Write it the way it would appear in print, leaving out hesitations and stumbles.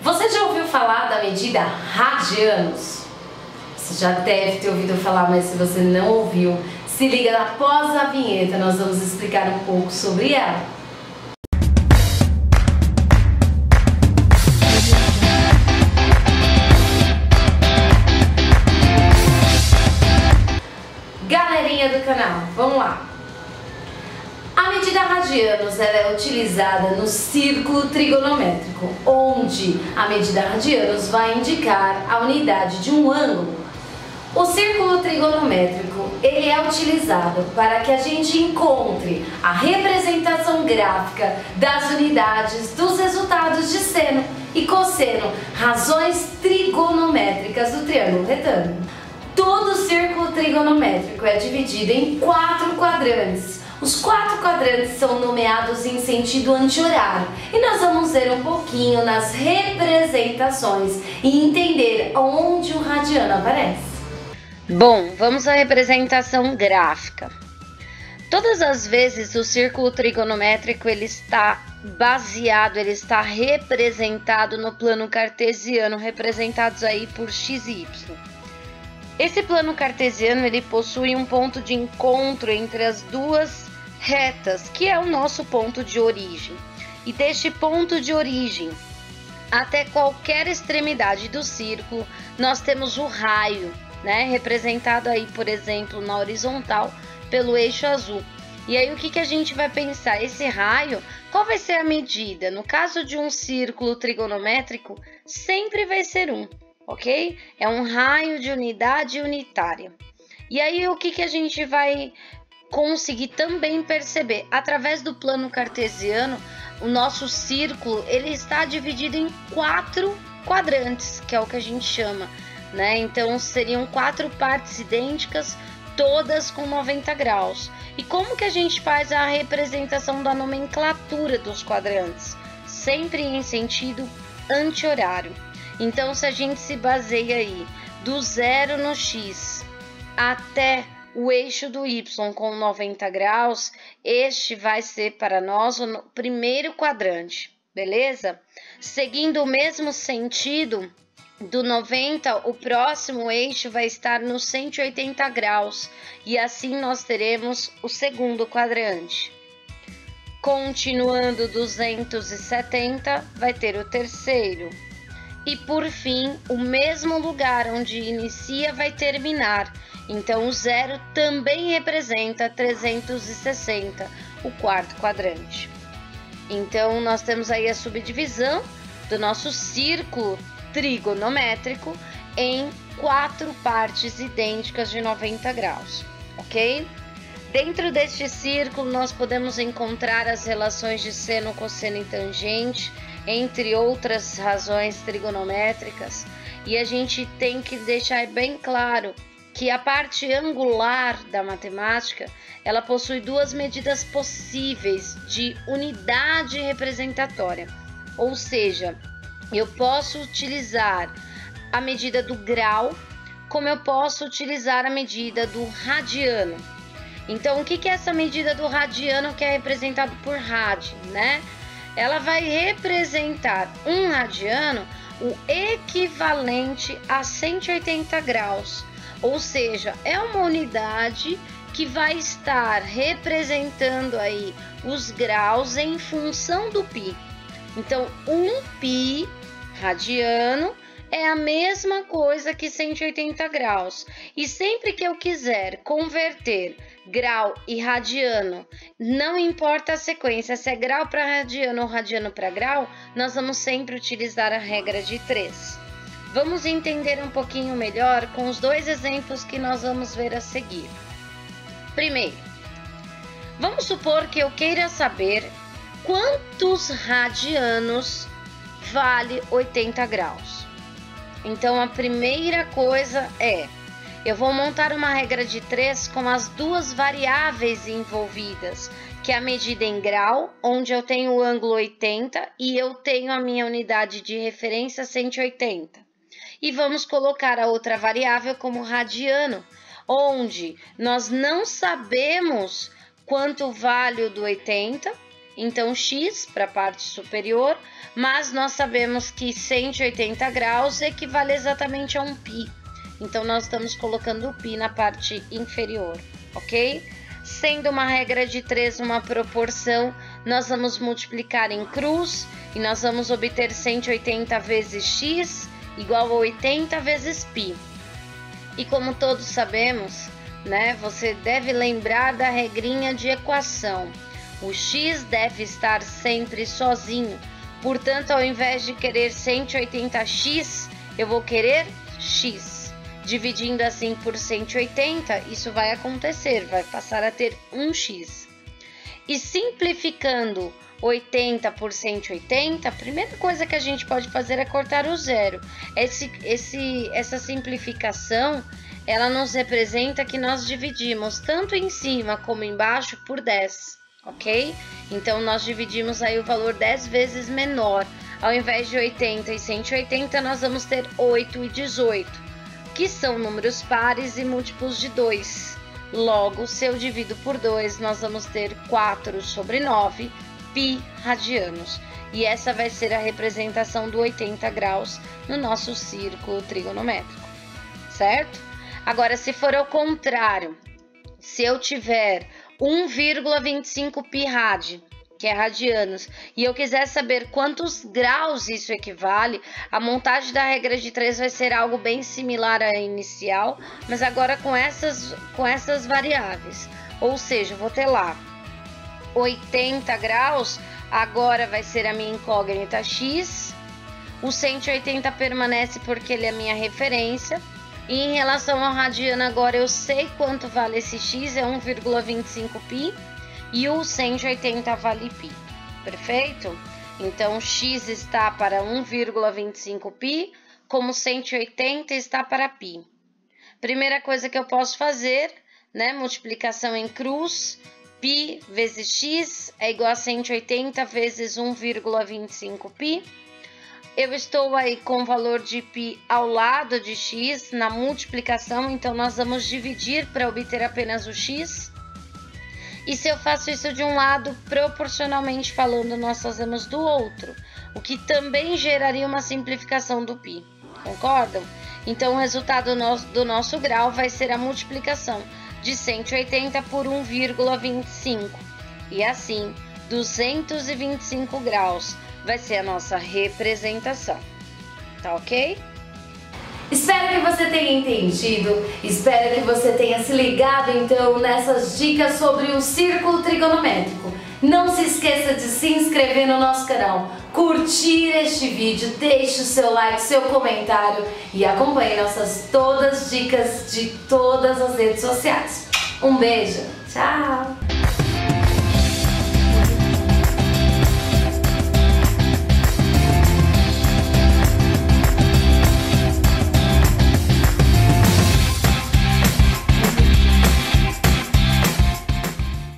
Você já ouviu falar da medida radianos? Você já deve ter ouvido falar, mas se você não ouviu, se liga após a vinheta, nós vamos explicar um pouco sobre ela. Galerinha do canal, vamos lá! A medida radianos ela é utilizada no círculo trigonométrico, onde a medida radianos vai indicar a unidade de um ângulo. O círculo trigonométrico ele é utilizado para que a gente encontre a representação gráfica das unidades dos resultados de seno e cosseno, razões trigonométricas do triângulo retângulo. Todo círculo trigonométrico é dividido em 4 quadrantes. Os 4 quadrantes são nomeados em sentido anti-horário e nós vamos ver um pouquinho nas representações e entender onde o radiano aparece. Bom, vamos à representação gráfica. Todas as vezes o círculo trigonométrico ele está baseado, ele está representado no plano cartesiano, representados aí por x e y. Esse plano cartesiano ele possui um ponto de encontro entre as duas retas, que é o nosso ponto de origem. E deste ponto de origem até qualquer extremidade do círculo, nós temos o raio, né, representado aí, por exemplo, na horizontal pelo eixo azul. E aí o que a gente vai pensar? Esse raio, qual vai ser a medida? No caso de um círculo trigonométrico, sempre vai ser 1. Ok? É um raio de unidade unitária. E aí o que a gente vai conseguir também perceber? Através do plano cartesiano, o nosso círculo ele está dividido em 4 quadrantes, que é o que a gente chama, né? Então seriam 4 partes idênticas, todas com 90 graus. E como que a gente faz a representação da nomenclatura dos quadrantes? Sempre em sentido anti-horário. Então, se a gente se baseia aí do 0 no x até o eixo do y com 90 graus, este vai ser para nós o primeiro quadrante, beleza? Seguindo o mesmo sentido, do 90, o próximo eixo vai estar no 180 graus e assim nós teremos o segundo quadrante. Continuando 270, vai ter o terceiro. E por fim, o mesmo lugar onde inicia vai terminar. Então o 0 também representa 360, o quarto quadrante. Então nós temos aí a subdivisão do nosso círculo trigonométrico em 4 partes idênticas de 90 graus, ok? Dentro deste círculo nós podemos encontrar as relações de seno, cosseno e tangente, entre outras razões trigonométricas, e a gente tem que deixar bem claro que a parte angular da matemática, ela possui 2 medidas possíveis de unidade representatória, ou seja, eu posso utilizar a medida do grau, como eu posso utilizar a medida do radiano. Então, o que é essa medida do radiano que é representado por rádio, né? Ela vai representar um radiano, o equivalente a 180 graus, ou seja, é uma unidade que vai estar representando aí os graus em função do π. Então, 1π radiano é a mesma coisa que 180 graus. E sempre que eu quiser converter grau e radiano, não importa a sequência, se é grau para radiano ou radiano para grau, nós vamos sempre utilizar a regra de 3. Vamos entender um pouquinho melhor com os 2 exemplos que nós vamos ver a seguir. Primeiro, vamos supor que eu queira saber quantos radianos vale 80 graus. Então, a primeira coisa é, eu vou montar uma regra de 3 com as 2 variáveis envolvidas, que é a medida em grau, onde eu tenho o ângulo 80 e eu tenho a minha unidade de referência 180. E vamos colocar a outra variável como radiano, onde nós não sabemos quanto vale o do 80 então x para a parte superior, mas nós sabemos que 180 graus equivale exatamente a um π. Então, nós estamos colocando o π na parte inferior, ok? Sendo uma regra de 3 uma proporção, nós vamos multiplicar em cruz e nós vamos obter 180 vezes x igual a 80 vezes π. E como todos sabemos, né, você deve lembrar da regrinha de equação. O x deve estar sempre sozinho. Portanto, ao invés de querer 180x, eu vou querer x. Dividindo assim por 180, isso vai acontecer, vai passar a ter 1x. E simplificando 80 por 180, a primeira coisa que a gente pode fazer é cortar o zero. Essa simplificação, ela nos representa que nós dividimos tanto em cima como embaixo por 10, ok? Então, nós dividimos aí o valor 10 vezes menor. Ao invés de 80 e 180, nós vamos ter 8 e 18. Que são números pares e múltiplos de 2. Logo, se eu divido por 2, nós vamos ter 4 sobre 9 π radianos. E essa vai ser a representação do 80 graus no nosso círculo trigonométrico, certo? Agora, se for ao contrário, se eu tiver 1,25 π rad, que é radianos, e eu quiser saber quantos graus isso equivale, a montagem da regra de 3 vai ser algo bem similar à inicial, mas agora com essas variáveis. Ou seja, eu vou ter lá 80 graus, agora vai ser a minha incógnita x, o 180 permanece porque ele é a minha referência, e em relação ao radiano agora eu sei quanto vale esse x, é 1,25 π, e o 180 vale π, perfeito? Então, x está para 1,25 π, como 180 está para π. Primeira coisa que eu posso fazer, né, multiplicação em cruz, π vezes x é igual a 180 vezes 1,25 π. Eu estou aí com o valor de π ao lado de x na multiplicação, então nós vamos dividir para obter apenas o x. E se eu faço isso de um lado, proporcionalmente falando, nós fazemos do outro, o que também geraria uma simplificação do π, concordam? Então, o resultado do nosso grau vai ser a multiplicação de 180 por 1,25. E assim, 225 graus vai ser a nossa representação, tá ok? Espero que você tenha entendido, espero que você tenha se ligado então nessas dicas sobre o círculo trigonométrico. Não se esqueça de se inscrever no nosso canal, curtir este vídeo, deixe o seu like, seu comentário e acompanhe nossas todas dicas de todas as redes sociais. Um beijo, tchau!